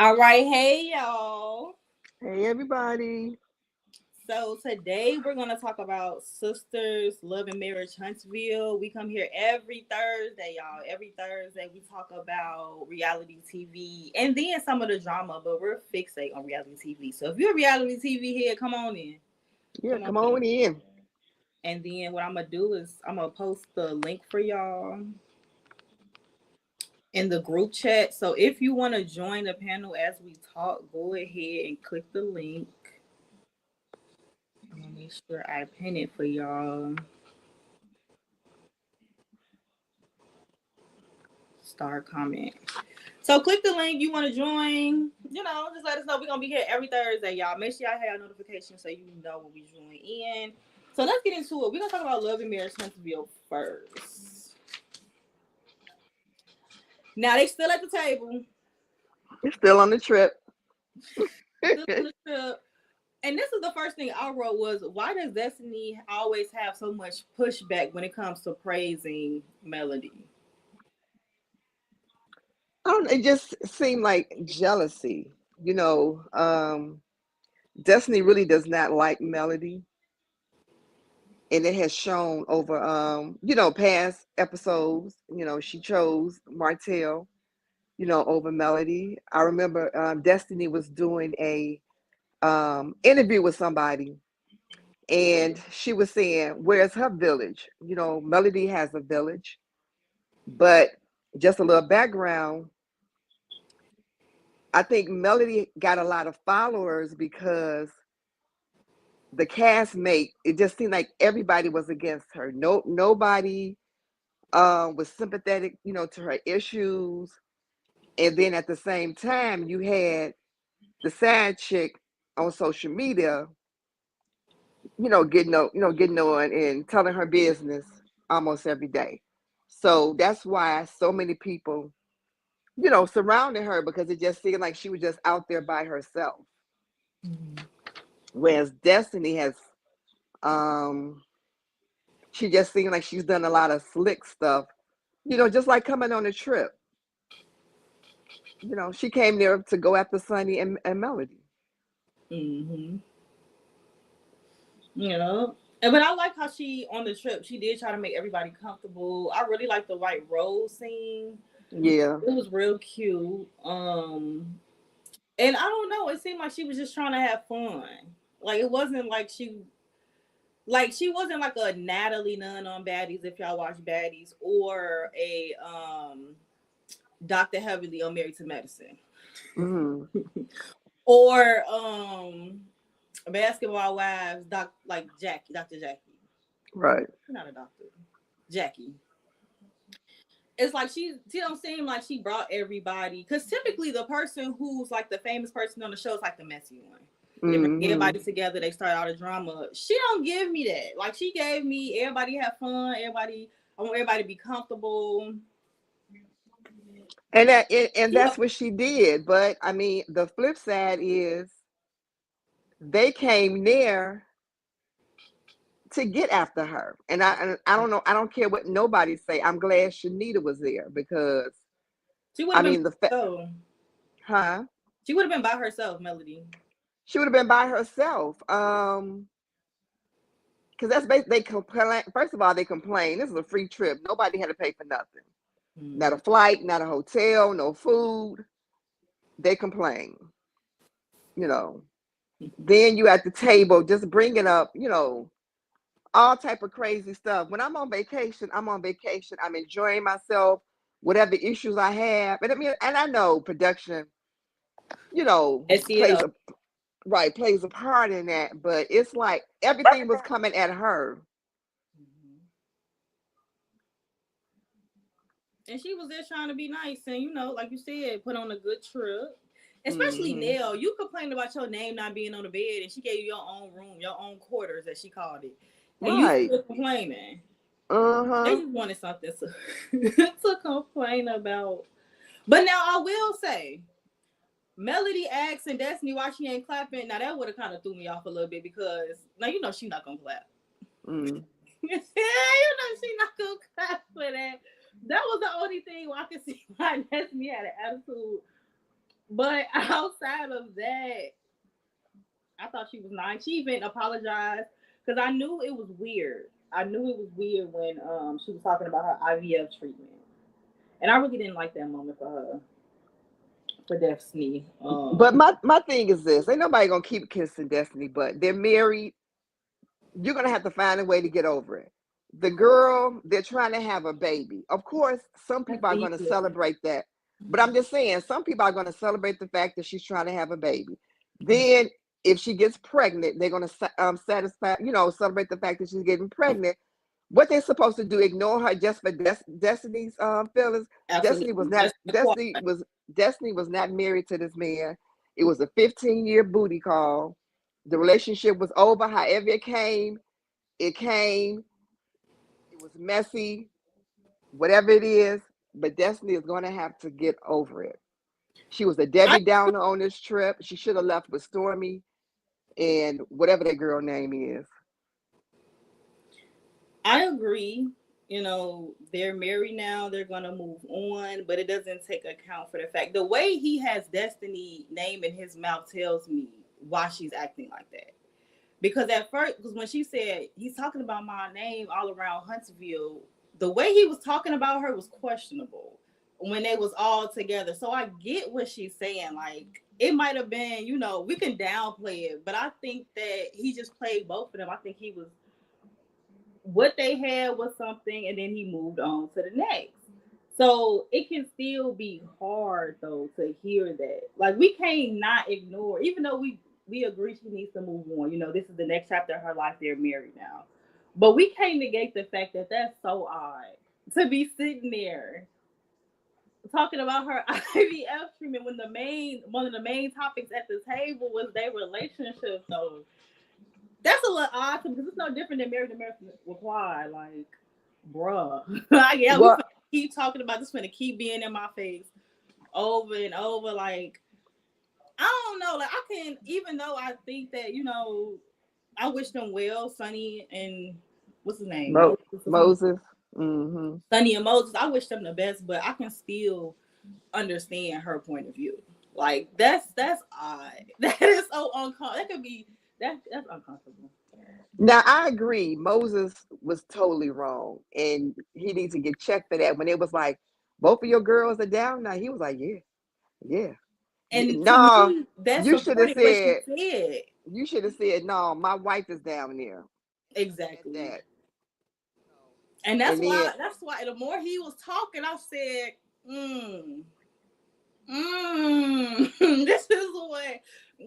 All right, hey y'all. Hey, everybody. So today we're gonna talk about Sisters, Love and Marriage Huntsville. We come here every Thursday, y'all. Every Thursday we talk about reality TV and then some of the drama, but we're fixate on reality TV. So if you're a reality TV head, come on in. Yeah, Come on come in. on in. And then what I'm gonna do is I'm gonna post the link for y'all in the group chat. So if you want to join the panel as we talk, go ahead and click the link. I'm gonna make sure I pin it for y'all. Star comment. So click the link you want to join. Just let us know. We're gonna be here every Thursday, y'all. Make sure y'all have notifications so you know when we join in. So let's get into it. We're gonna talk about Love and Marriage Huntsville first. Now they still at the table. You're still on the trip. Still on the trip. And this is the first thing I wrote was, why does Destiny always have so much pushback when it comes to praising Melody? I don't know, it just seemed like jealousy. You know, Destiny really does not like Melody, and it has shown over past episodes. She chose Martell, over Melody. I remember Destiny was doing a interview with somebody, and she was saying, "Where's her village?" Melody has a village, but just a little background. I think Melody got a lot of followers because the castmate, it just seemed like everybody was against her. Nobody was sympathetic, to her issues. And then at the same time, you had the side chick on social media, getting on and telling her business almost every day. So that's why so many people, surrounded her, because it just seemed like she was just out there by herself. Whereas Destiny has, um, she just seemed like she's done a lot of slick stuff, just like coming on a trip. She came there to go after Sunny and Melody. Mm-hmm. You know. But I like how she on the trip she did try to make everybody comfortable. I really like the white rose scene. Yeah. It was real cute. And I don't know, it seemed like she was just trying to have fun. Like it wasn't like she wasn't like a Natalie Nunn on Baddies if y'all watch Baddies or a Dr. Heavenly on Married to Medicine. Hmm. Or Basketball Wives, like Jackie, Dr. Jackie. Right. She's not a doctor. Jackie. It's like she don't seem like she brought everybody, because typically the person who's like the famous person on the show is like the messy one. They bring Hmm. everybody together, they start all the drama. She don't give me that. Like she gave me everybody have fun, I want everybody to be comfortable. And She that's what she did. But I mean, the flip side is they came there to get after her. And I don't know. I don't care what nobody say. I'm glad Shanita was there because she would I have been mean so huh? she would have been by herself, Melody. She would have been by herself. Because that's basically they complain. First of all, they complain. This is a free trip. Nobody had to pay for nothing. Not a Mm-hmm. flight, not a hotel, no food. They complain. You know. Then you at the table just bringing up, all type of crazy stuff. When I'm on vacation, I'm on vacation. I'm enjoying myself, whatever issues I have. And I mean, and I know production, plays SEL. plays a part in that. But it's like everything was coming at her. And she was there trying to be nice and, like you said, put on a good trip. Especially Hmm. Nell. You complained about your name not being on the bed and she gave you your own room, your own quarters, as she called it. And you Right. still complaining. They Uh-huh. just wanted something to complain about. But now I will say, Melody asking Destiny why she ain't clapping. Now that would have kind of threw me off a little bit because now she not gonna clap. Mm. She not gonna clap for that. That was the only thing where I could see why Destiny had an attitude. But outside of that, I thought she was nice. She even apologized because I knew it was weird. I knew it was weird when she was talking about her IVF treatment, and I really didn't like that moment for her, for Destiny. But my thing is this: ain't nobody gonna keep kissing Destiny, but they're married. You're gonna have to find a way to get over it. The girl, they're trying to have a baby. Of course, some That's people are gonna easy. celebrate that. But I'm just saying, some people are gonna celebrate the fact that she's trying to have a baby. Then, if she gets pregnant, they're gonna satisfy, celebrate the fact that she's getting pregnant. What they're supposed to do? Ignore her just for Destiny's feelings. Destiny was Absolutely. not. Just the quiet. Destiny was not married to this man. It was a 15-year booty call. The relationship was over. However, it came. It came. It was messy. Whatever it is, but Destiny is going to have to get over it. She was a I Debbie Downer on this trip. She should have left with Stormy and whatever that girl name is. I agree. You know, they're married now, they're gonna move on, but it doesn't take account for the fact the way he has Destiny name in his mouth tells me why she's acting like that. Because at first, because when she said he's talking about my name all around Huntsville, the way he was talking about her was questionable when they was all together. So I get what she's saying. Like it might have been, we can downplay it, but I think that he just played both of them. I think he was what they had was something, and then he moved on to the next. So it can still be hard though to hear that. Like we can't not ignore, even though we agree she needs to move on. This is the next chapter of her life. They're married now, but we can't negate the fact that that's so odd to be sitting there talking about her IVF treatment when one of the main topics at the table was their relationship. So that's a little odd because it's no different than Married to Marriage Reply. Like, bruh. Like, yeah, we Well, finna keep talking about this, finna keep being in my face over and over. Like, I don't know. Like, I can, even though I think that, I wish them well, Sonny and what's his name? Moses or something. Moses. Hmm. Sonny and Moses, I wish them the best, but I can still understand her point of view. Like, that's odd. That is so uncomfortable. That could be, that's uncomfortable. Now I agree. Moses was totally wrong, and he needs to get checked for that. When it was like, both of your girls are down now, he was like, yeah, yeah. And to No, me, that you should have supported what she said. said. You should have said, no, my wife is down there. Said Exactly. that. And And then, that's why the more he was talking, I said, this is what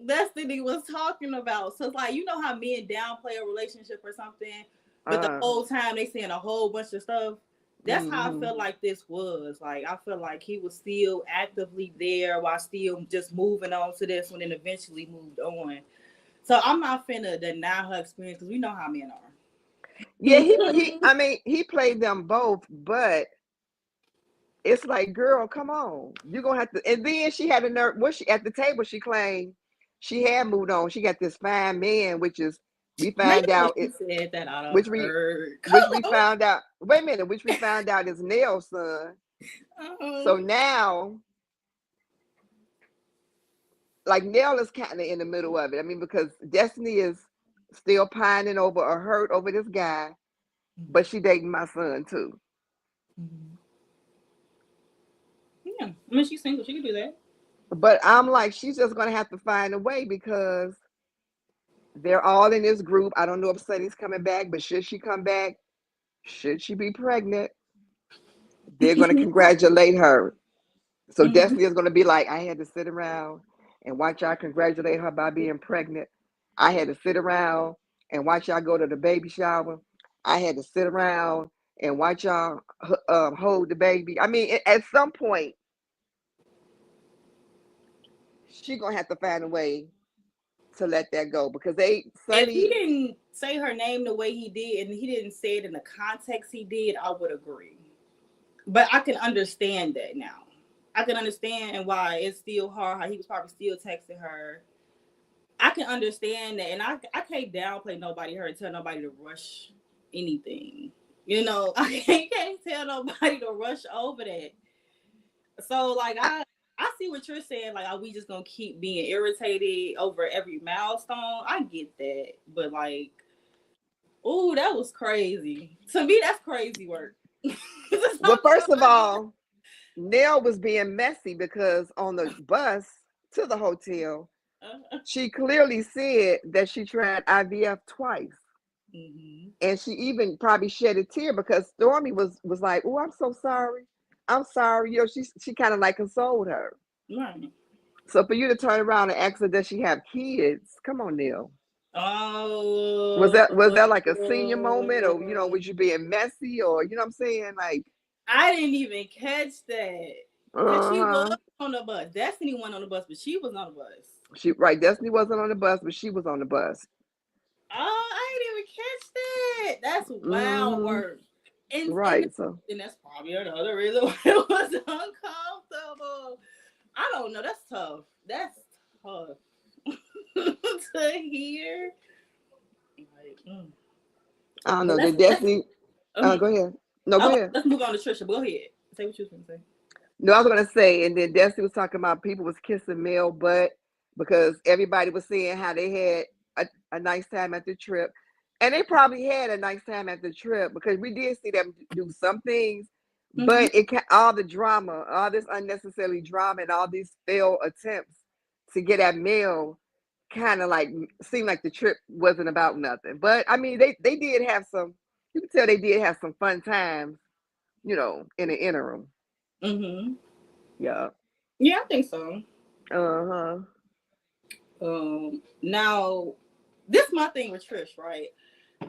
Destiny was talking about. So it's like, how men downplay a relationship or something, but the uh, whole time they saying a whole bunch of stuff. That's how I mm-hmm. felt like this was. Like I feel like he was still actively there while still just moving on to this one and eventually moved on. So I'm not finna deny her experience because we know how men Yeah, are. I mean, he played them both, but it's like, girl, come on, you're gonna have to. And then she had a nerve. Was she at the table? She claimed she had moved on. She got this fine man, which is we Maybe find when out she it, said that out of which we her, which we come found out. Wait a minute, which we found out is Nell's son. on. So now, like Nell is kind of in the middle of it. I mean, because Destiny is still pining over or hurt over this guy, but she dating my son too. Mhm. Yeah, I mean she's single. She can do that. But I'm like, she's just gonna have to find a way because they're all in this group. I don't know if Sunny's coming back, but should she come back, should she be pregnant, they're gonna congratulate her. So Mhm. Destiny is gonna be like, I had to sit around and watch y'all congratulate her by being pregnant. I had to sit around and watch y'all go to the baby shower. I had to sit around and watch y'all hold the baby. I mean, at some point, she gonna have to find a way to let that go because If he Sunny. didn't say her name the way he did, and he didn't say it in the context he did, I would agree. But I can understand that now. I can understand why it's still hard. How he was probably still texting her. I can understand that, and I can't downplay nobody or tell nobody to rush anything. I can't tell nobody to rush over that. So like I see what you're saying. Like, are we just gonna keep being irritated over every milestone? I get that, but like, oh, that was crazy. To me, that's crazy work. Well, first of all, Nell was being messy because on the bus to the hotel, she clearly said that she tried IVF twice. Mm-hmm. And she even probably shed a tear because Stormy was like, "Oh, I'm so sorry. I'm sorry." You know, she kind of like consoled her. Right. So for you to turn around and ask her, does she have kids? Come on, Neil. Oh, Was that like a senior moment, or was you being messy, or what I'm saying? Like, I didn't even catch that. Cause she was uh-huh. on the bus. Destiny went on the bus, but she was on the bus. She right, Destiny wasn't on the bus, but she was on the bus. Oh, I didn't even catch that. That's wild Mm-hmm. work. And Right. So and that's probably another reason why it was uncomfortable. I don't know. That's tough. That's tough to hear. Like, I don't but know. The let's Destiny. um, Go ahead. No, go ahead. let's move on to Trisha. But go ahead. Say what you was gonna say. No, I was gonna say, and then Destiny was talking about people was kissing Mel butt because everybody was saying how they had a nice time at the trip, and they probably had a nice time at the trip because we did see them do some things, Mm-hmm. but all the drama, all this unnecessary drama, and all these failed attempts to get at Mel, kind of like seemed like the trip wasn't about nothing. But I mean, they did have some. You can tell they did have some fun times, in the interim. Mm-hmm. Yeah. Yeah, I think so. Uh-huh. Now this is my thing with Trish, right?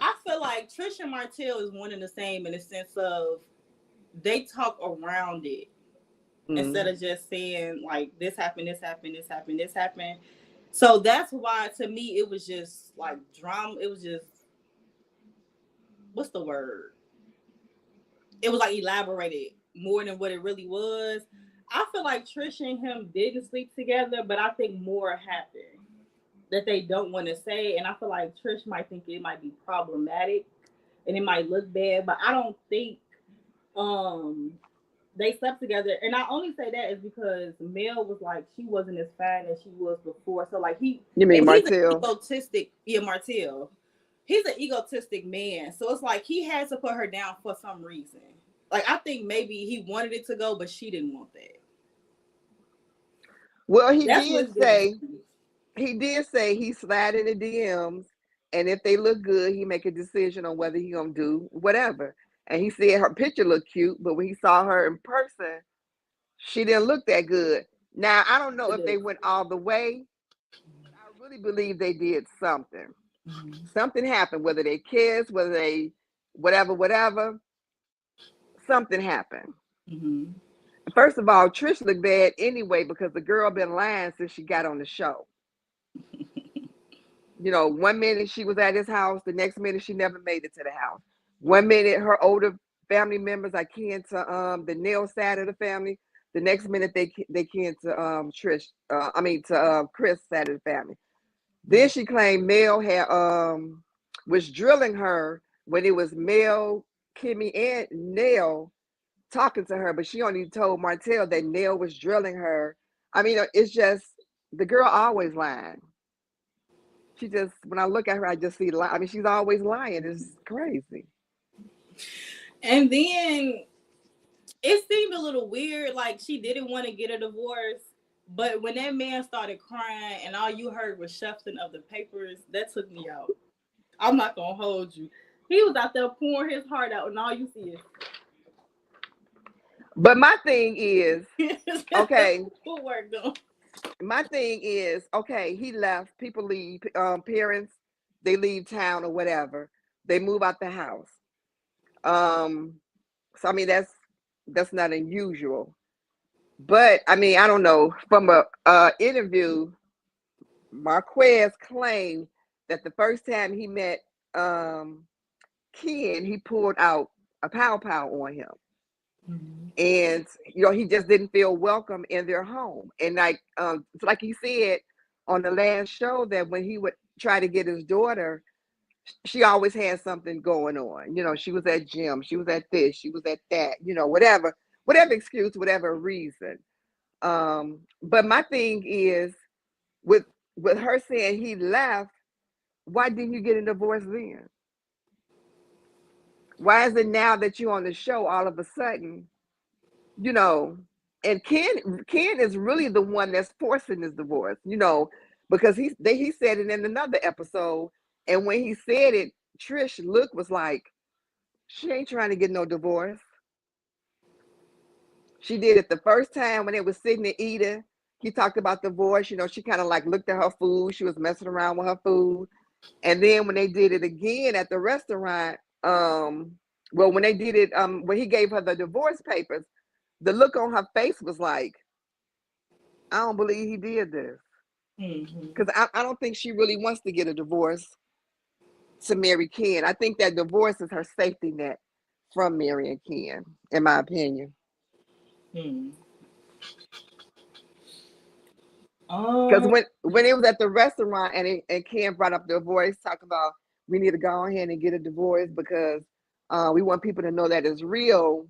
I feel like Trish and Martell is one and the same in the sense of they talk around it instead Mm. of just saying like this happened, this happened, this happened, this happened. So that's why to me it was just like drama. It was just what's the word? It was like elaborated more than what it really was. I feel like Trish and him didn't sleep together, but I think more happened that they don't want to say. And I feel like Trish might think it might be problematic and it might look bad, but I don't think um they slept together. And I only say that is because Mel was like she wasn't as fine as she was before. So like You mean and he's an Martell? egotistic, yeah, Martell. He's an egotistic man. So it's like he had to put her down for some reason. Like I think maybe he wanted it to go, but she didn't want that. Well, That's what's giving to me. he did say he slid in the DMs, and if they look good, he make a decision on whether he gonna do whatever. And he said her picture looked cute, but when he saw her in person, she didn't look that good. Now I don't know if they went all the way. I really believe they did something. Mm-hmm. Something happened, whether they kissed, whether they whatever, something happened. Mm-hmm. First of all, Trish looked bad anyway because the girl been lying since she got on the show. One minute she was at his house, the next minute she never made it to the house. One minute her older family members are kin to the Neil side of the family. The next minute they kin to Trish. To Chris side of the family. Then she claimed Mel had was drilling her when it was Mel, Kimmy, and Nell talking to her, but she only told Martell that Nell was drilling her. I mean, it's just the girl always lying. She just when I look at her, I just see lie. I mean, she's always lying. It's crazy. And then it seemed a little weird, like she didn't want to get a divorce. But when that man started crying and all you heard was shuffling of the papers, that took me out. I'm not gonna hold you. He was out there pouring his heart out, and all you see But my thing is, is okay. footwork done. My thing is, okay. He left. People leave. Parents, they leave town or whatever. They move out the house. Um, so I mean, that's not unusual. But I mean, I don't know. From a interview, Marquez claimed that the first time he met um, Ken, he pulled out a pow pow on him, Mm-hmm. and he just didn't feel welcome in their home. And it's like he said on the last show that when he would try to get his daughter, she always had something going on. She was at gym, she was at this, she was at that. Whatever excuse, whatever reason. But my thing is with her saying he left, why didn't you get a divorce then? Why is it now that you're on the show all of a sudden, you know, and Ken is really the one that's forcing this divorce, because he said it in another episode, and when he said it, Trish look was like, she ain't trying to get no divorce. She did it the first time when they was sitting and eating. He talked about divorce, she kind of like looked at her food. She was messing around with her food. And then when they did it again at the restaurant, well, when they did it, when he gave her the divorce papers, the look on her face was like, I don't believe he did this. Because I don't think she really wants to get a divorce to marry Ken. I think that divorce is her safety net from marrying Ken, in my opinion. Because when it was at the restaurant and Ken brought up the divorce, talk about we need to go ahead and get a divorce because we want people to know that it's real.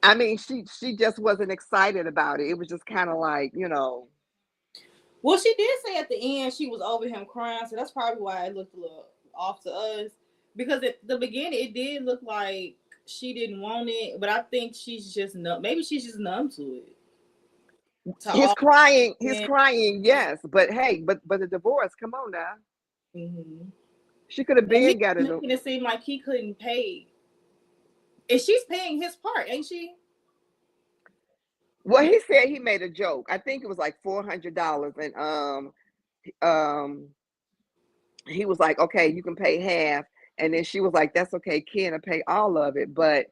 I mean, she just wasn't excited about it. It was just kind of like, Well, she did say at the end she was over him crying, so that's probably why it looked a little off to us. Because at the beginning, it did look like she didn't want it, but I think she's just numb. Maybe she's just numb to it. He's crying, yes, but hey, but the divorce, come on now. She could have been got it. Making it seem like he couldn't pay, and she's paying his part, ain't she? Well, he said he made a joke. I think it was like $400, and he was like, okay, you can pay half, and then she was like, that's okay, Ken will pay all of it. But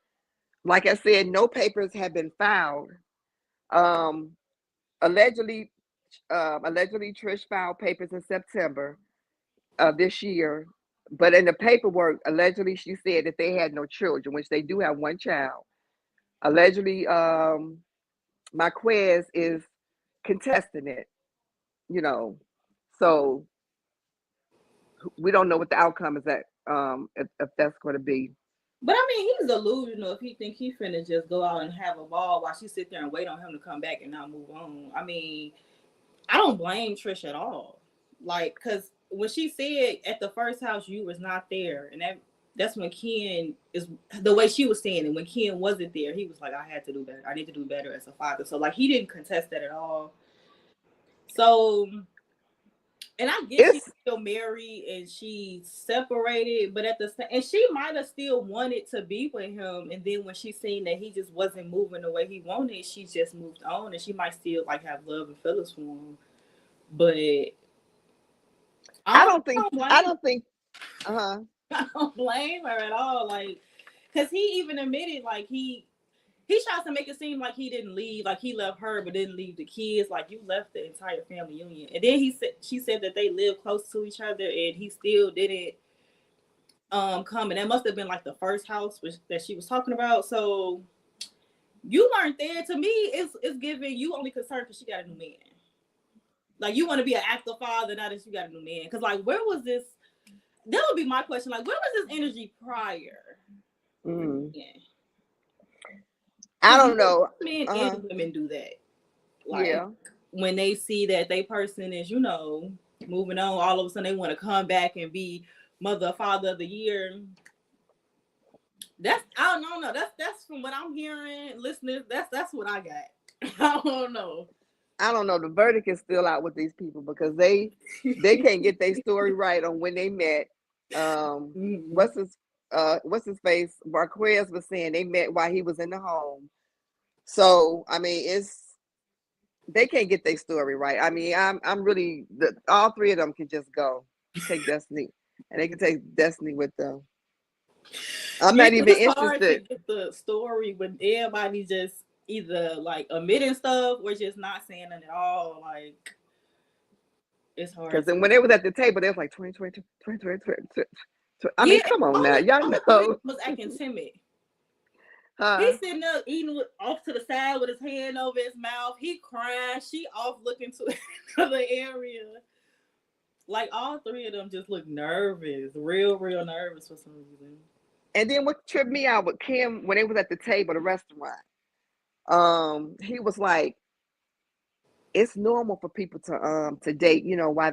like I said, no papers have been filed. Allegedly, Trish filed papers in September of this year, but in the paperwork, allegedly, she said that they had no children, which they do have one child. Allegedly, Marquez is contesting it, so we don't know what the outcome is that if that's going to be. But I mean, he's delusional if he think he finna just go out and have a ball while she sit there and wait on him to come back and not move on. I mean, I don't blame Trish at all. Like, cause when she said at the first house you was not there, and that's when Ken is the way she was saying it. When Ken wasn't there, he was like, I had to do better. I need to do better as a father. So like he didn't contest that at all. So, and I get she's still married and she's separated, but at the same, and she might have still wanted to be with him. And then when she seen that he just wasn't moving the way he wanted, she just moved on, and she might still like have love and feelings for him. But I don't think. I don't blame her at all. Like, cause he even admitted like he tries to make it seem like he didn't leave, like he left her but didn't leave the kids. Like you left the entire family union. And then she said that they live close to each other, and he still didn't come. And that must have been like the first house that she was talking about. So you weren't there. To me, it's giving you only concerned because she got a new man. Like you want to be an active father now that you got a new man. Because like where was this? That would be my question. Like where was this energy prior? Yeah. I don't know. Men and women do that. Like when they see that they person is, moving on, all of a sudden they want to come back and be mother, father of the year. That's I don't know. That's from what I'm hearing, listeners. That's what I got. I don't know. The verdict is still out with these people because they can't get their story right on when they met. What's his face? Marquez was saying they met while he was in the home. So I mean, they can't get their story right. I mean, I'm really all three of them can just go take Destiny, and they can take Destiny with them. I'm not even interested. Hard to get the story when everybody just either like admitting stuff or just not saying it at all. Like it's hard. Because then when they was at the table, they was like 2020. I mean, come on now, y'all know. Was acting timid. He's sitting there eating off to the side with his hand over his mouth. He crying. She off looking to another area. Like all three of them just look nervous, real nervous for some reason. And then what tripped me out with Kim when they was at the table, the restaurant, he was like, it's normal for people to date, while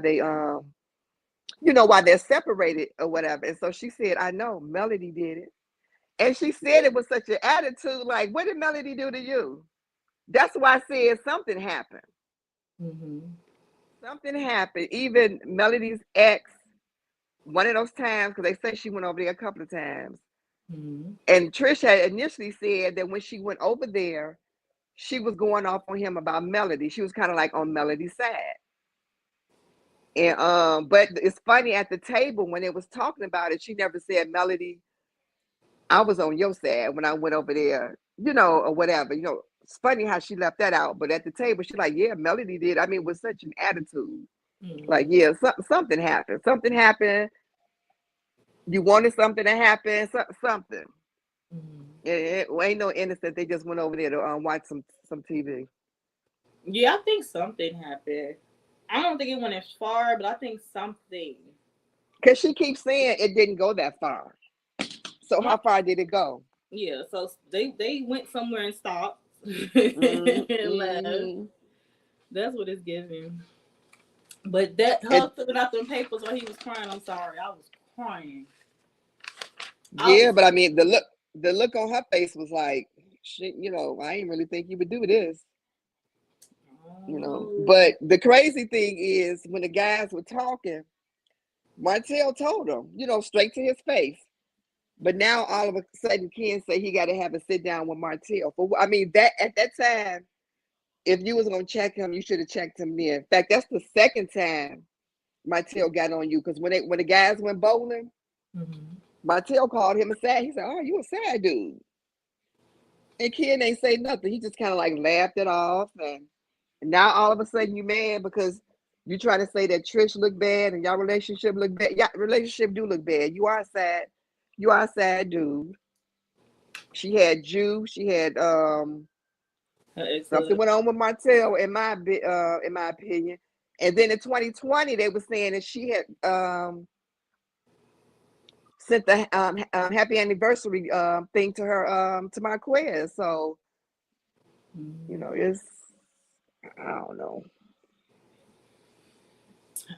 they're separated or whatever. And so she said, I know Melody did it. And she said it with such an attitude, like, what did Melody do to you? That's why I said something happened. Mm-hmm. Something happened. Even Melody's ex, one of those times, because they say she went over there a couple of times. Mm-hmm. And Trish had initially said that when she went over there, she was going off on him about Melody. She was kind of like on Melody's side. And but it's funny, at the table when it was talking about it, she never said, Melody, I was on your side when I went over there, or whatever. It's funny how she left that out. But at the table, she's like, yeah, Melody did. I mean, with such an attitude. Like, Mm-hmm. yeah, something happened. Something happened. You wanted something to happen. Something. Mm-hmm. It ain't no innocent. They just went over there to watch some TV. Yeah, I think something happened. I don't think it went as far, but I think something. Because she keeps saying it didn't go that far. So Well, how far did it go? yeah, so they went somewhere and stopped Mm-hmm. and left. Mm-hmm. That's what it's giving. But that her It, filling out them papers while he was crying, I'm sorry, I was crying. I yeah, was. but I mean, the look on her face was like, shit, I didn't really think you would do this. Oh. But the crazy thing is when the guys were talking, Martell told him, straight to his face. But now all of a sudden Ken say he got to have a sit down with Martell. I mean, that at that time, if you was gonna check him, you should have checked him then. In fact, that's the second time Martell got on you, because when the guys went bowling, Mm-hmm. Martell called him a sad. He said, "Oh, you a sad dude." And Ken ain't say nothing. He just kind of like laughed it off. And now all of a sudden you mad because you trying to say that Trish look bad and y'all relationship look bad. Yeah, relationship do look bad. You are sad. You are a sad dude. She had Jew. She had Her ex something husband. went on with Martell in my opinion. And then in 2020 they were saying that she had sent the happy anniversary thing to her to Marquez. So it's, I don't know.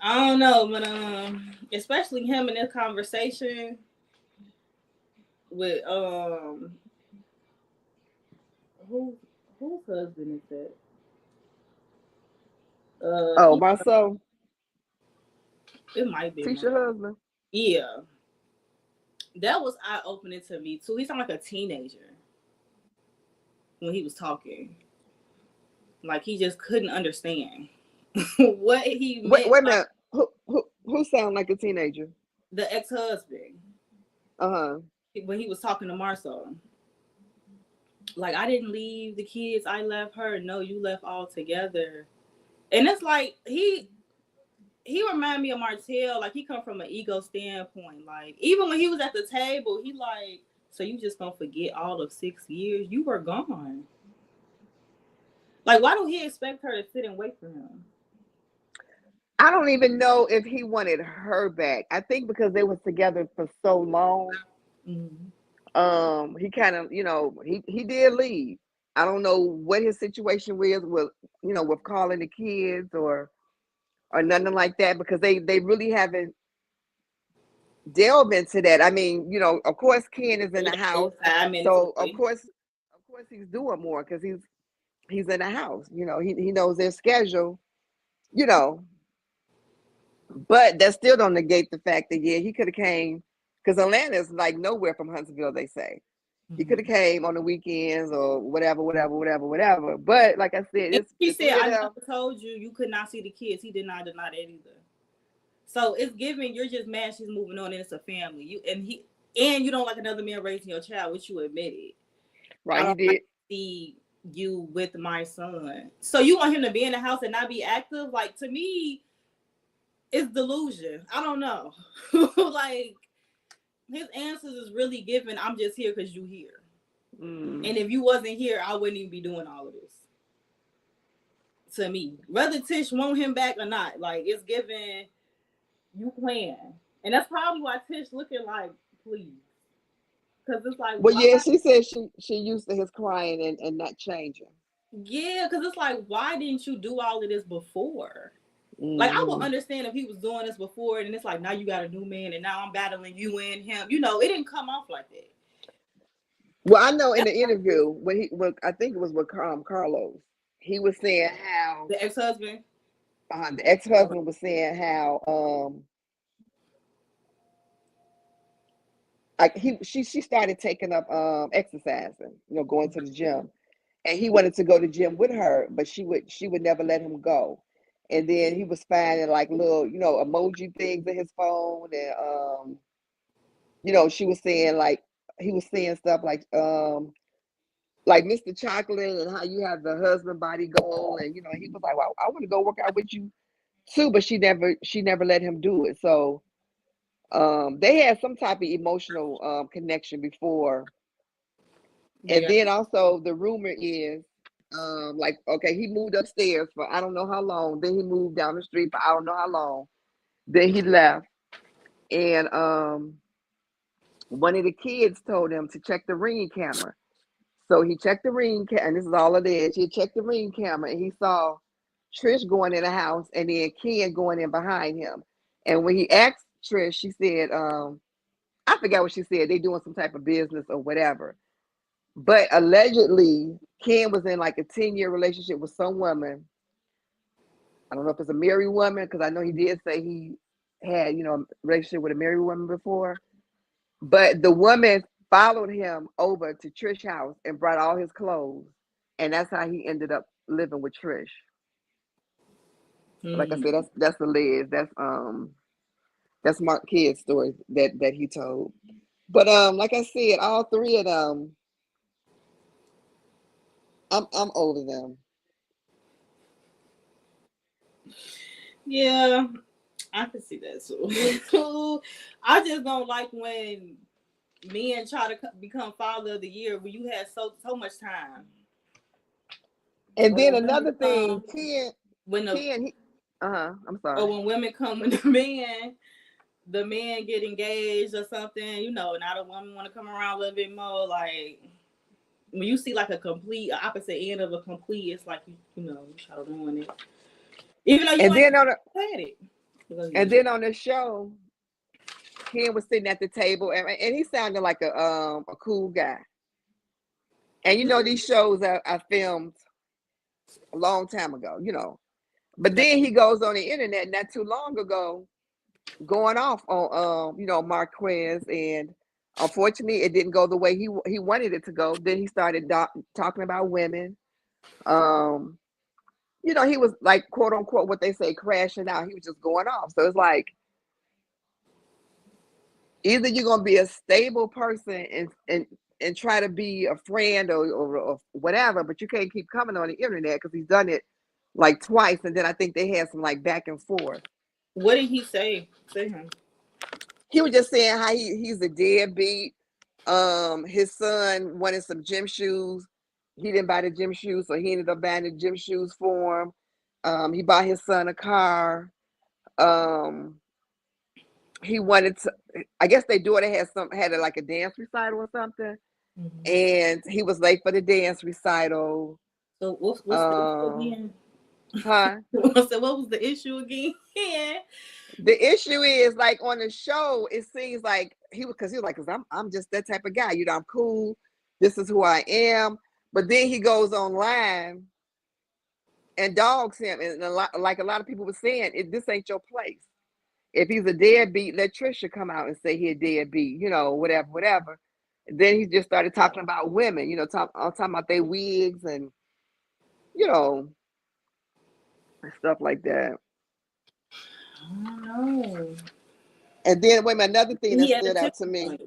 I don't know, but especially him in this conversation with who whose husband is that? Oh, He Marcel, it might be my Tisha husband. yeah. That was eye opening to me too. He sounded like a teenager when he was talking. Like he just couldn't understand what he Wait, meant wait a by minute. Who sound like a teenager? the ex husband Uh-huh. when he was talking to Marcel. Like I didn't leave the kids, I left her. No, you left all together. And it's like he reminded me of Martell. Like he come from an ego standpoint. Like even when he was at the table, he like, so you just gonna forget all of 6 years? You were gone. Like why do he expect her to sit and wait for him? I don't even know if he wanted her back. I think because they was together for so long, Mm-hmm. he kind of, he did leave. I don't know what his situation was with calling the kids or nothing like that, because they really haven't delved into that. I mean, of course Ken is in the Yeah, house, time so of mentally. course he's doing more because he's in the house. He knows their schedule. You know, but that still don't negate the fact that yeah, he could have came, because Atlanta is like nowhere from Huntsville. They say he could have Mm-hmm. came on the weekends or whatever, whatever, whatever, whatever. But like I said, And it's he the said, three of I them. never told you you could not see the kids. He did not deny that either. So it's giving you're just mad she's moving on and it's a family. You don't like another man raising your child, which you admitted. I Right, he don't like did. to see you with my son. So you want him to be in the house and not be active? Like to me, it's delusion. I don't know. Like his answers is really giving. I'm just here because you here. Mm. And if you wasn't here, I wouldn't even be doing all of this. To me, whether Tish want him back or not, like it's giving you playing, and that's probably why Tish looking like please, because it's like Well, why? yeah, she said she used to his crying and not changing. Yeah, because it's like, why didn't you do all of this before? Like, I would Hmm. understand if he was doing this before, and it's like, now you got a new man, and now I'm battling you and him. You know, it didn't come off like that. Well, I know in That's the interview when I think it was with Carlos, he was saying how the ex-husband. the ex-husband was saying how like she started taking up exercising, going to the gym, and he wanted to go to the gym with her, but she would never let him go. And then he was finding like little emoji things in his phone, and she was saying like he was saying stuff like Mr. Chocolate and how you have the husband body goal, and he was like, well, I want to go work out with you too, but she never let him do it. So they had some type of emotional connection before. They And got then also the rumor is like, okay, he moved upstairs for I don't know how long, then he moved down the street for I don't know how long, then he left. And one of the kids told him to check the ring camera. So he checked the ring camera, and this is all it is. He checked the ring camera, and he saw Trish going in the house, and then Ken going in behind him. And when he asked Trish, she said, I forgot what she said. They doing some type of business or whatever. But allegedly, Ken was in like a 10-year relationship with some woman. I don't know if it's a married woman, because I know he did say he had, a relationship with a married woman before. But the woman followed him over to Trish's house and brought all his clothes. And that's how he ended up living with Trish. Like I mm. said, that's the Liz. That's Mark Kidd's story that he told. But like I said, all three of them, I'm over them. Yeah, I can see that too. I just don't like when men try to become father of the year when you had so much time. And Or then when women another thing, come when the Ken, I'm or sorry. when women come when the man get engaged or something, now the woman want to come around a little bit more. Like when you see like a complete opposite end of a complete, it's like you try to ruin it, even though you And ain't then on the had it. and then on the show, Ken was sitting at the table, and he sounded like a cool guy. And these shows are filmed a long time ago. But then he goes on the internet not too long ago, going off on Marquez, and unfortunately, it didn't go the way he wanted it to go. Then he started talking about women. Um, he was like, quote unquote, what they say, crashing out. He was just going off. So it's like either you're gonna be a stable person and try to be a friend or whatever, but you can't keep coming on the internet, because he's done it like twice, and then I think they had some like back and forth. What did he say to him? He was just saying how he's a deadbeat. His son wanted some gym shoes. He didn't buy the gym shoes, so he ended up buying the gym shoes for him. He bought his son a car. Um, he wanted to. I guess their daughter had like a dance recital or something, Mm-hmm. and he was late for the dance recital. So what's the issue Um, again? huh? So what was the issue again? The issue is like on the show, it seems like he was like, because I'm just that type of guy. I'm cool. This is who I am. But then he goes online and dogs him, and like a lot of people were saying, this ain't your place. If he's a deadbeat, let Trisha come out and say he a deadbeat, whatever, whatever. And then he just started talking about women, talking about their wigs and you know stuff like that. I don't know. And then wait a minute, another thing that He had a stood tip out to me. point.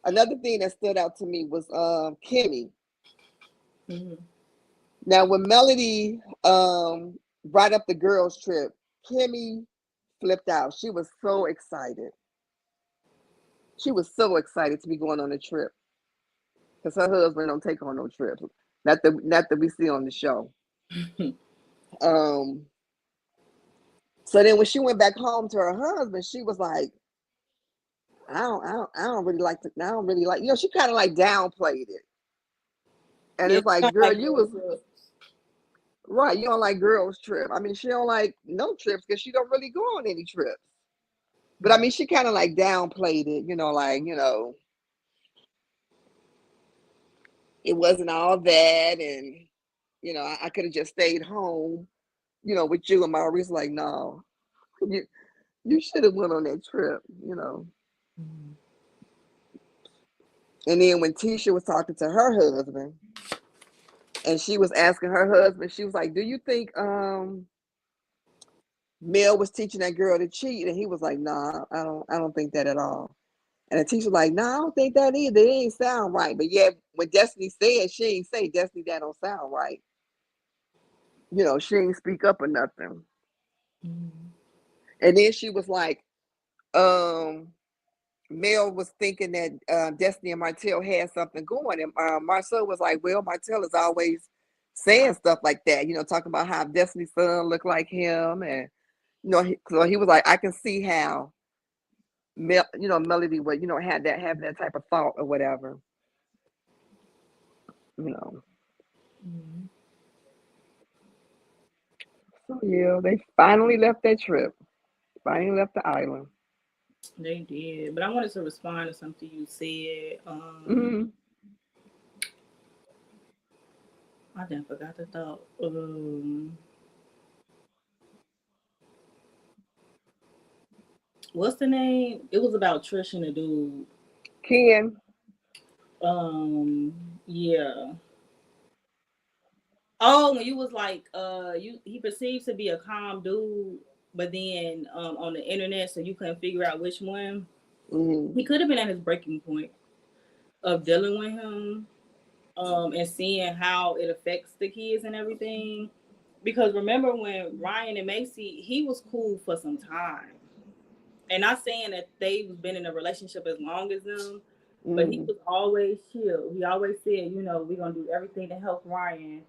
Another thing that stood out to me was Kimmy. Mm-hmm. Now when Melody brought up the girls trip, Kimmy flipped out. She was so excited. She was so excited to be going on a trip, because her husband don't take on no trips. Not that we see on the show. Um, so then when she went back home to her husband, she was like, I don't really like to. I don't really like. She kind of like downplayed it. And Yeah, it's she like, don't girl, like you girl was trips. right. You don't like girls trip. I mean, she don't like no trips because she don't really go on any trips. But I mean, she kind of like downplayed it, like, it wasn't all that. And, I could have just stayed home, with you. And Maurice like, no, you, you should have went on that trip. Mhm. And then when Tisha was talking to her husband and she was asking her husband, she was like, do you think Mel was teaching that girl to cheat? And he was like, nah, I don't think that at all. And the teacher was like, no, I don't think that either. It ain't sound right. But yeah, when Destiny said, she ain't say, Destiny, that don't sound right. She ain't speak up or nothing. Mhm. And then she was like, um, Mel was thinking that Destiny and Martell had something going. And Marcel was like, well, Martell is always saying stuff like that, talking about how Destiny's son looked like him. And, so he was like, I can see how Melody would, have that type of thought or whatever, you know. Mhm. So yeah, they finally left that trip. Finally left the island. They did, but I wanted to respond to something you said. Hmm. I then forgot the thought. What's the name? It was about Trish and the dude. Ken. Yeah. Oh, when you was like, he perceived to be a calm dude, but then on the internet, so you couldn't figure out which one. Hmm. He could have been at his breaking point of dealing with him, and seeing how it affects the kids and everything. Because remember when Ryan and Macy, he was cool for some time. And not saying that they've been in a relationship as long as them, but he Hmm. was always chill. He always said, we're gonna do everything to help Ryan.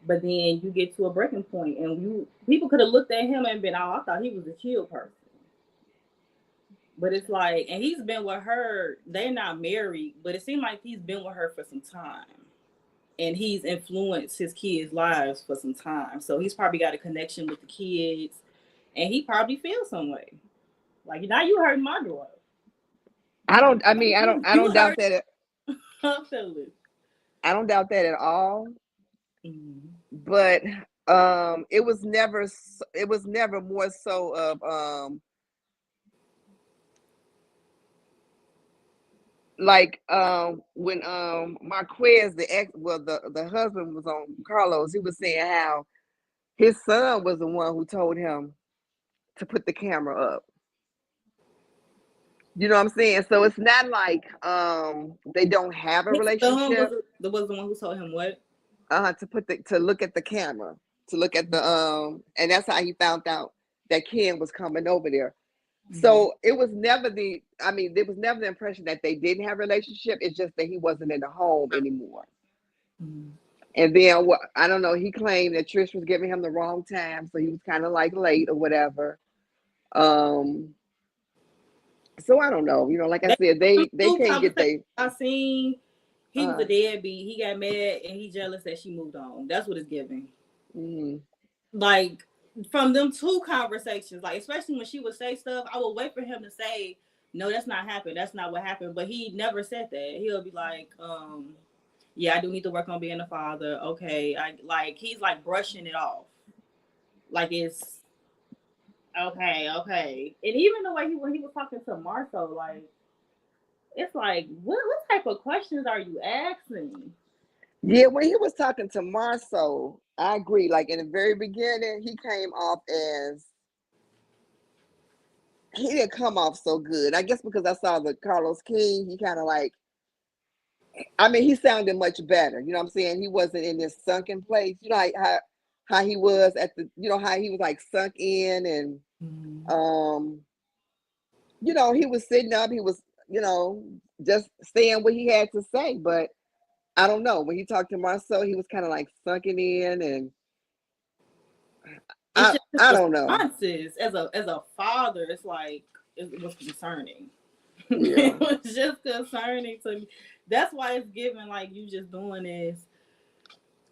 But then you get to a breaking point, and people could have looked at him and been, oh, I thought he was a chill person. But it's like, and he's been with her. They're not married, but it seemed like he's been with her for some time, and he's influenced his kids' lives for some time. So he's probably got a connection with the kids, and he probably feels some way. Like now you hurt my daughter. I don't. I mean, I You don't doubt hurt that. her feelings. I don't doubt that at all. Mm-hmm. But it was never. It was never more so of like when Marquez, the ex, well, the husband was on Carlos. He was saying how his son was the one who told him to put the camera up. You know what I'm saying? So it's not like they don't have a His son relationship. was the one who told him what. To look at the camera, to look at the and that's how he found out that Ken was coming over there. Mm-hmm. So it was never I mean, there was never the impression that they didn't have a relationship. It's just that he wasn't in the home anymore. Mm-hmm. And then what, I don't know, he claimed that Trish was giving him the wrong time, so he was kind of like late or whatever. Um, so I don't know. Like I That said, they two can't get conversations they I seen, he was a uh deadbeat. He got mad and he jealous that she moved on. That's what it's giving. mm, Like from them two conversations, like especially when she would say stuff, I would wait for him to say, "No, that's not happened. That's not what happened." But he never said that. He'll be like, "Yeah, I do need to work on being a father." Okay, I like he's like brushing it off, like it's okay, okay. And even the way when he was talking to Marco, like it's like, what type of questions are you asking? yeah, when he was talking to Marceau, I agree. Like in the very beginning, he came off as he didn't come off so good. I guess because I saw the Carlos King, he kind of like, I mean, he sounded much better. You know what I'm saying? He wasn't in this sunken place. Like how he was at the, how he was like sunk in and Mm-hmm. um, he was sitting up. He was, just saying what he had to say. But I don't know. When he talked to Marcel, he was kind of like sunken in, and It's I just his I don't know. responses as a father. It's like it was concerning. Yeah. It was just concerning to me. That's why it's given like you just doing this.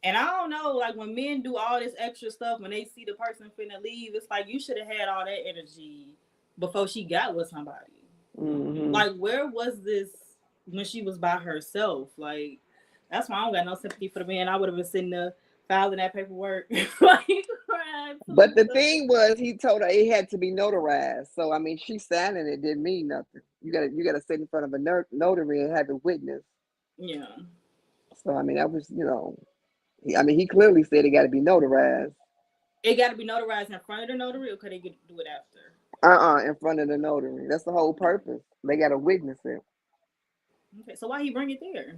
And I don't know, like when men do all this extra stuff, when they see the person finna leave, it's like you should have had all that energy before she got with somebody. Mm-hmm. Like, where was this when she was by herself? Like, that's why I don't got no sympathy for the man. I would have been sitting there filing that paperwork. Like, But the thing was, he told her it had to be notarized. So I mean, she signing it didn't mean nothing. You gotta sit in front of a notary and have it witnessed. Yeah. So I mean, that was he clearly said it got to be notarized. It got to be notarized in front of the notary, or could they do it after? In front of the notary. That's the whole purpose. They got to witness it. Okay, so why he bring it there?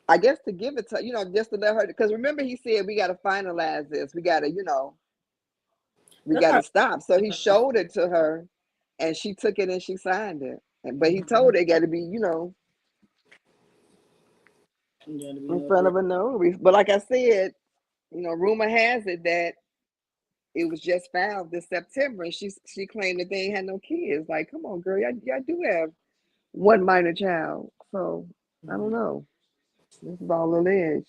I guess to give it to just to let her. Because remember, he said we got to finalize this. We got to we That's got to probably. stop. So he showed it to her, and she took it and she signed it. But he told her it got to be in front of a notary. But like I said, rumor has it that it was just filed this September, and she claimed that they ain't had no kids. Like, come on, girl, y'all do have one minor child. So I don't know. This is all alleged.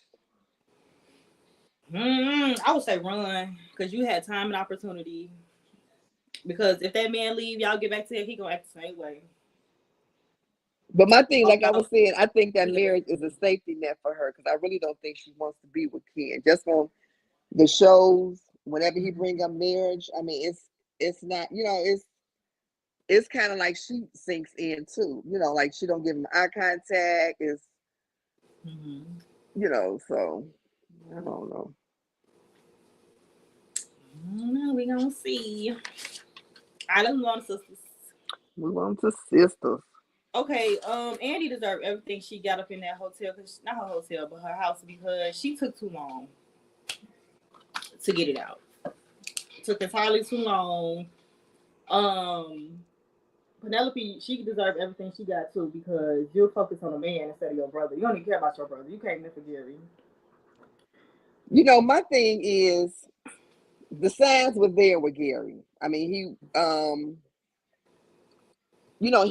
I would say run, because you had time and opportunity. Because if that man leave, y'all get back to it, he gonna act the same way. But my thing, like I was saying, I think that marriage is a safety net for her, because I really don't think she wants to be with Ken. Just on the shows, whenever he bring up marriage, I mean, it's not, it's kind of like she sinks in too. Like she don't give him eye contact. It's so I don't know. We gonna see. I don't want sisters. Move on to sisters. Okay, Andy deserved everything she got up in that hotel, cause not her hotel, but her house, because she took too long to get it out. It took entirely too long. Penelope, she deserved everything she got too, because you're focused on a man instead of your brother. You don't even care about your brother. You came in for Gary. My thing is the signs were there with Gary. I mean, he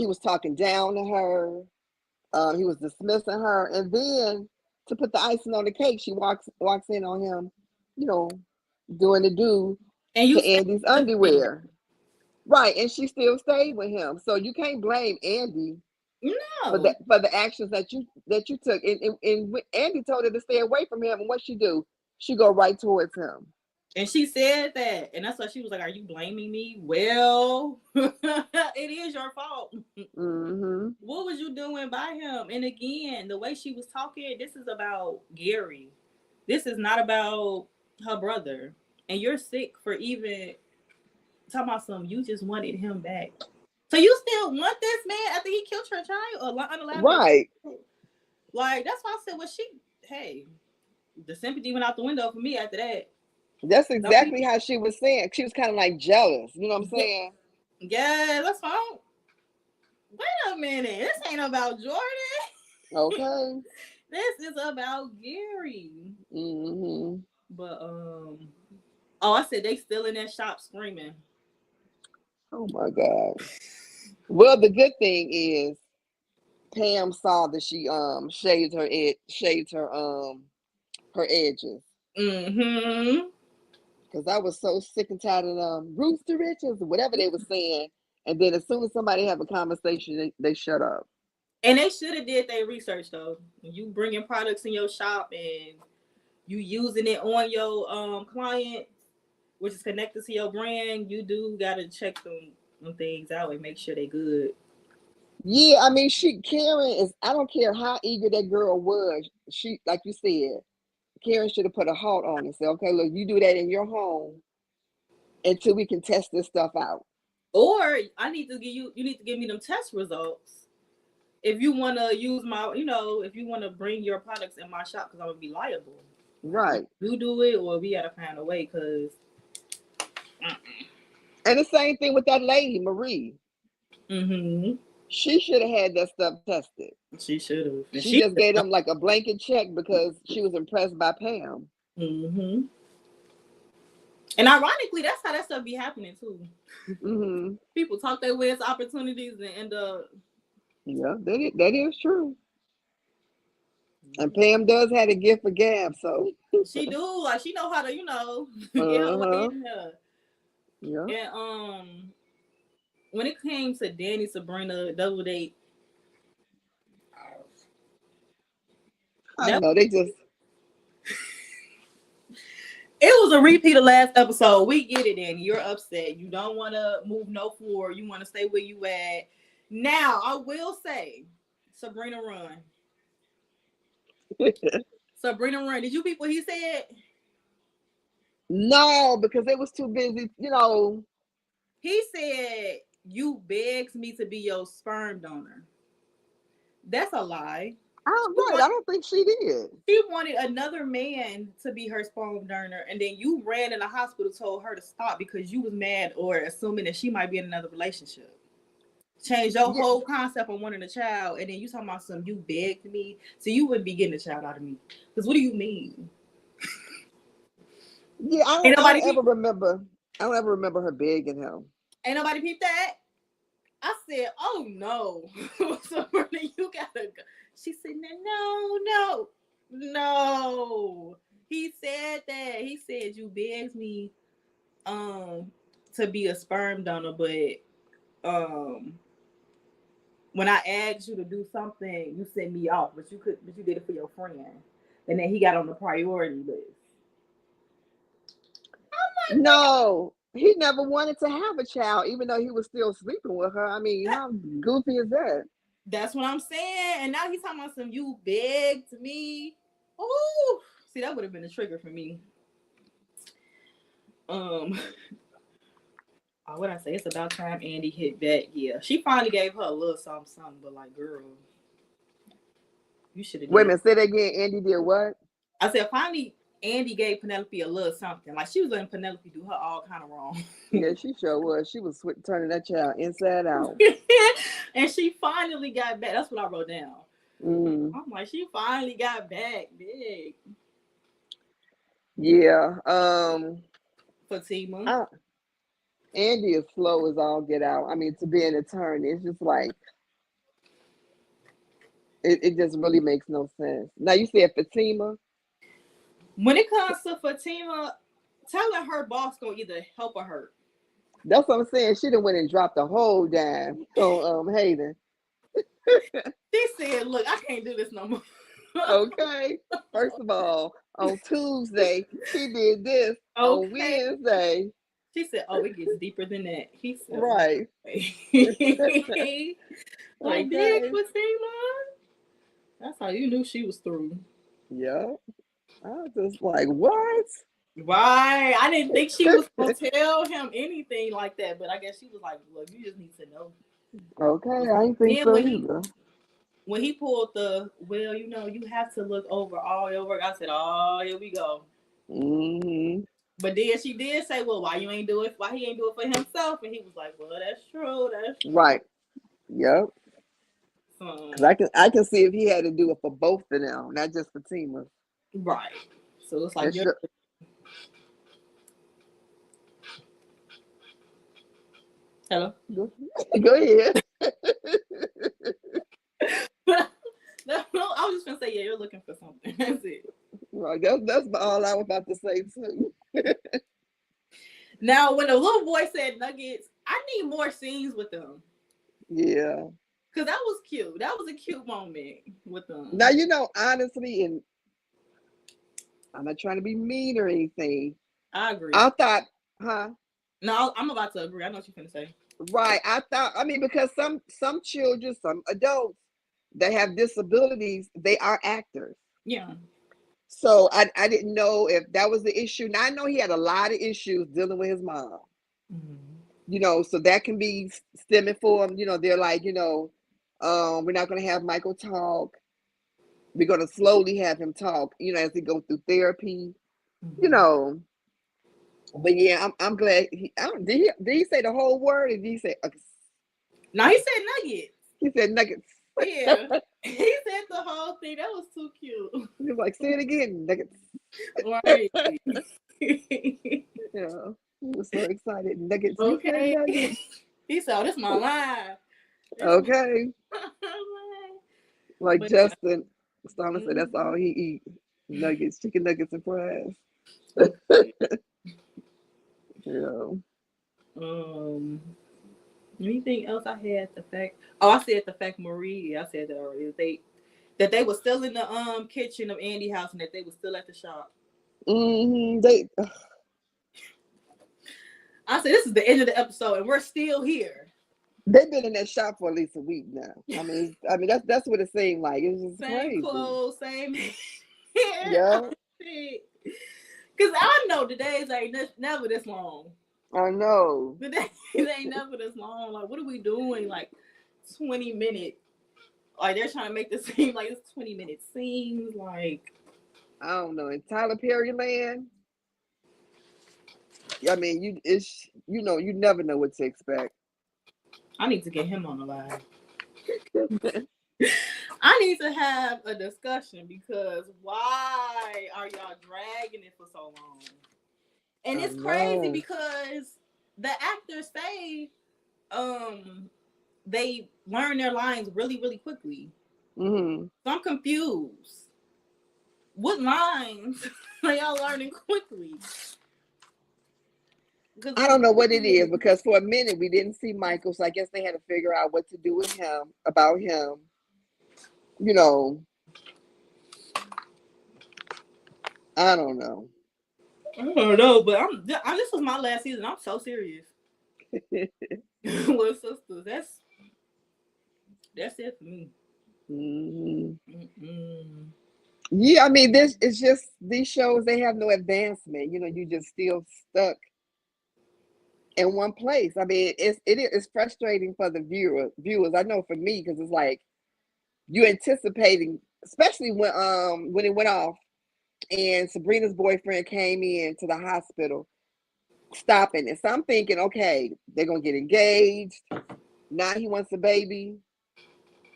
was talking down to her. He was dismissing her, and then to put the icing on the cake, she walks in on him, doing the do and to Andy's underwear. Right, and she still stayed with him. So you can't blame Andy for the actions that you took. And Andy told her to stay away from him, and what she do? She go right towards him. And she said that, and that's why she was like, "Are you blaming me?" Well, it is your fault. Mm-hmm. What was you doing by him? And again, the way she was talking, this is about Gary. This is not about her brother. And you're sick for even talking about something. You just wanted him back. So you still want this man after he killed your child or unallowed? Right. Like, that's why I said, hey, the sympathy went out the window for me after that. That's exactly how she was saying. She was kind of like jealous. You know what I'm saying? Yeah, that's fine. Wait a minute. This ain't about Jordan. Okay. This is about Gary. Mm-hmm. But I said they still in that shop screaming. Oh my God. Well, the good thing is Pam saw that she shaved her her edges. Mm-hmm. Because I was so sick and tired of roots to riches or whatever they were saying. And then as soon as somebody have a conversation, they shut up. And they should have did their research though. You bringing products in your shop and you using it on your client, which is connected to your brand, you do gotta check them things out and make sure they good. Yeah, I mean, Karen is. I don't care how eager that girl was. She, like you said, Karen should have put a halt on and said, "Okay, look, you do that in your home until we can test this stuff out." Or I need to give you need to give me them test results. If you want to use my, if you want to bring your products in my shop, because I'm gonna be liable. Right. You do it, or we gotta find a way. Because. And the same thing with that lady, Marie. Mm-hmm. She should have had that stuff tested. She should have. She just gave them like a blanket check because she was impressed by Pam. Mm-hmm. And ironically, that's how that stuff be happening too. Mm-hmm. People talk their way into opportunities and end up. Yeah, that is true. And Pam does have a gift for gab, so She do, like, she know how to, get her way uh-huh. in there. Yeah. And when it came to Danny Sabrina double date, I don't that know. They just it was a repeat of last episode. We get it, Danny. You're upset. You don't want to move no forward. You want to stay where you at. Now, I will say, Sabrina run. Sabrina run. Did you peep what he said? no, because they was too busy, He said, "You begged me to be your sperm donor." That's a lie. I don't think she did. She wanted another man to be her sperm donor, and then you ran in the hospital, told her to stop because you was mad or assuming that she might be in another relationship. Change your Yeah, whole concept on wanting a child, and then you talking about some you begged me, so you wouldn't be getting a child out of me. Because what do you mean? yeah, Ain't I nobody don't ever peep. remember. I don't ever remember her begging him. Ain't nobody peep that. I said, "Oh no, Sabrina, you gotta go." She said, "No, no, no." He said that. He said you begged me to be a sperm donor, but um when I asked you to do something, you sent me off, but you did it for your friend. And then he got on the priority list. No, he never wanted to have a child, even though he was still sleeping with her. I mean, how goofy is that? That's what I'm saying. And now he's talking about some you begged me. Oh, see, that would have been a trigger for me. Um, what I say? It's about time Andy hit back. Yeah, she finally gave her a little something, but like, girl, you should have Wait a did. minute, say that again. Andy did what? I said finally Andy gave Penelope a little something. Like she was letting Penelope do her all kind of wrong. Yeah, she sure was. She was turning that child inside out. And she finally got back. That's what I wrote down. Mm, I'm like, she finally got back big. yeah. Fatima. I, Andy is slow as all get out. I mean, to be an attorney, it's just like it just really makes no sense. Now you said Fatima. When it comes to Fatima, telling her boss gonna either help or hurt. That's what I'm saying. She done went and dropped a whole dime on Hayden. She said, "Look, I can't do this no more." Okay. First of all, on Tuesday, he did this. On Okay. Wednesday, She said, "Oh, it gets deeper than that." He said, right. okay. Like, big Okay. Fatima. That's how you knew she was through. Yeah. I was just like, what? Right. I didn't think she was gonna tell him anything like that, but I guess she was like, "Look, you just need to know." Okay, I didn't think Then so either. when he pulled the well, you have to look over all your work. I said, "Oh, here we go." Hmm. But then she did say, "Well, why you ain't do it? Why he ain't do it for himself?" And he was like, "Well, that's true. That's true." Right. Yep. Because So, I can see if he had to do it for both of them, not just for Tima. right. So it's like It you're. should, Hello. go ahead. No, I was just gonna say, yeah, you're looking for something. That's it. Right. That's all I was about to say too. Now, when the little boy said nuggets, I need more scenes with them. Yeah. Cause that was cute. That was a cute moment with Now them. honestly, and I'm not trying to be mean or anything. I agree. I thought, huh? No, I'm about to agree. I know what you're gonna say. Right. I thought. I mean, because some children, some adults that have disabilities, they are actors. Yeah. So I didn't know if that was the issue. Now I know he had a lot of issues dealing with his mom. Mm-hmm. So that can be stemming for him. They're like, we're not going to have Michael talk. We're going to slowly have him talk. As he goes through therapy. You Mm-hmm. know. But yeah, I'm glad. Did he say the whole word? Or did he say? Now he said nuggets. He said nuggets. Yeah. He said the whole thing. That was too cute. He was like, say it again, nuggets. Right. Yeah, he was so excited. Nuggets. He said Okay. nuggets. He said, "Oh, this my line. This my Okay. line." Like But yeah, Justin. Starla said that's all he eat. Nuggets, chicken nuggets and fries. Okay. Yeah. Anything else I had the fact? Oh, I said the fact Marie. I said that already. They were still in the kitchen of Andy house and that they were still at the shop. I said this is the end of the episode and we're still here. They've been in that shop for at least a week now. I mean, that's what it seemed like. It was just Same crazy. clothes, same hair. Yeah, Cause I know the days ain't never this long. I know. The days ain't never this long. Like, what are we doing? Like 20 minutes. Like they're trying to make this seem like it's 20 minute scenes. Like I don't know. In TylerPerry land, I mean, you never know what to expect. I need to get him on the line. I need to have a discussion because why are y'all dragging it for so long? And it's crazy because the actors say they learn their lines really, really quickly. Mm-hmm. So I'm confused. What lines are y'all learning quickly? I don't know what it is because for a minute we didn't see Michael, so I guess they had to figure out what to do with him, about him. You know, I don't know. I don't know, but this was my last season. I'm so serious. With Sistas, that's it for me. Yeah, I mean, this it's just these shows. They have no advancement. You know, you just still stuck in one place. I mean, it's frustrating for the viewers. I know for me because it's like you anticipating, especially when it went off and Sabrina's boyfriend came in to the hospital, stopping it. So I'm thinking, okay, they're gonna get engaged. Now he wants a baby.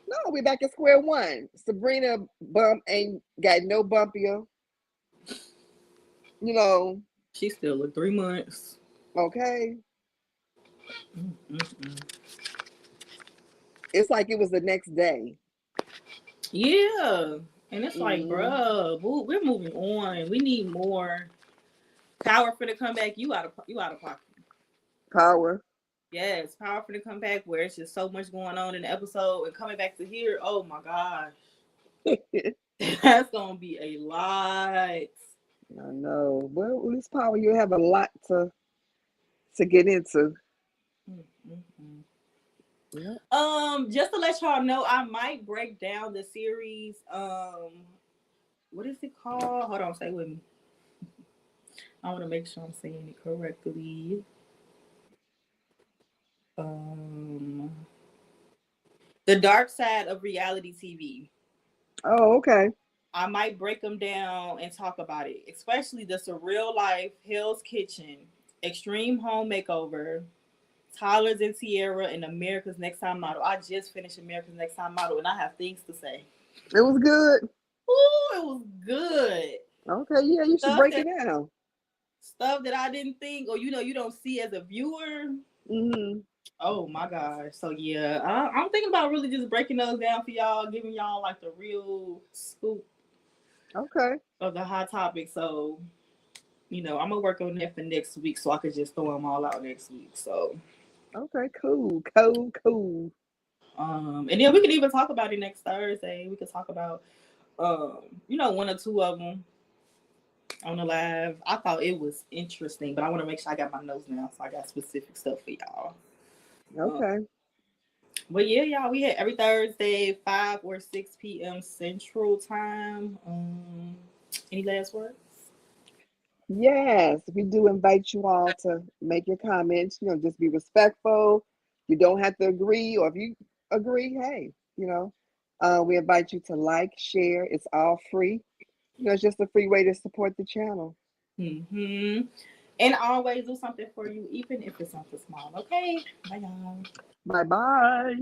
No, we're back at square one. Sabrina bump ain't got no bumpier. You know. She still look 3 months. Okay. It's like it was the next day. Yeah. And it's like, bruh, we're moving on. We need more power for the comeback. You out of pocket. Power. Yes, power for the comeback where it's just so much going on in the episode and coming back to here. Oh my gosh. That's gonna be a lot. I know. Well, with this power, you have a lot to get into. Just to let y'all know, I might break down the series. What is it called? Hold on, stay with me. I want to make sure I'm saying it correctly. The Dark Side of Reality TV. Oh, okay. I might break them down and talk about it, especially the Surreal Life, Hell's Kitchen, Extreme Home Makeover, Tyler's and Tierra, and America's Next Time Model. I just finished America's Next Time Model, and I have things to say. It was good. Ooh, it was good. Okay, yeah, you should break it down. Stuff that I didn't think, or you don't see as a viewer. Oh my gosh. So yeah, I'm thinking about really just breaking those down for y'all, giving y'all like the real scoop. Okay. Of the hot topic. So, I'm gonna work on that for next week, so I could just throw them all out next week. So. Okay. Cool. And then we could even talk about it next Thursday. We could talk about, one or two of them on the live. I thought it was interesting, but I want to make sure I got my notes now, so I got specific stuff for y'all. Okay. But yeah, y'all, we had every Thursday, 5 or 6 p.m. Central Time. Any last words? Yes, we do invite you all to make your comments. Just be respectful. You don't have to agree, or if you agree, hey, we invite you to like, share. It's all free. It's just a free way to support the channel. And always do something for you, even if it's something small. Okay, bye y'all. Bye.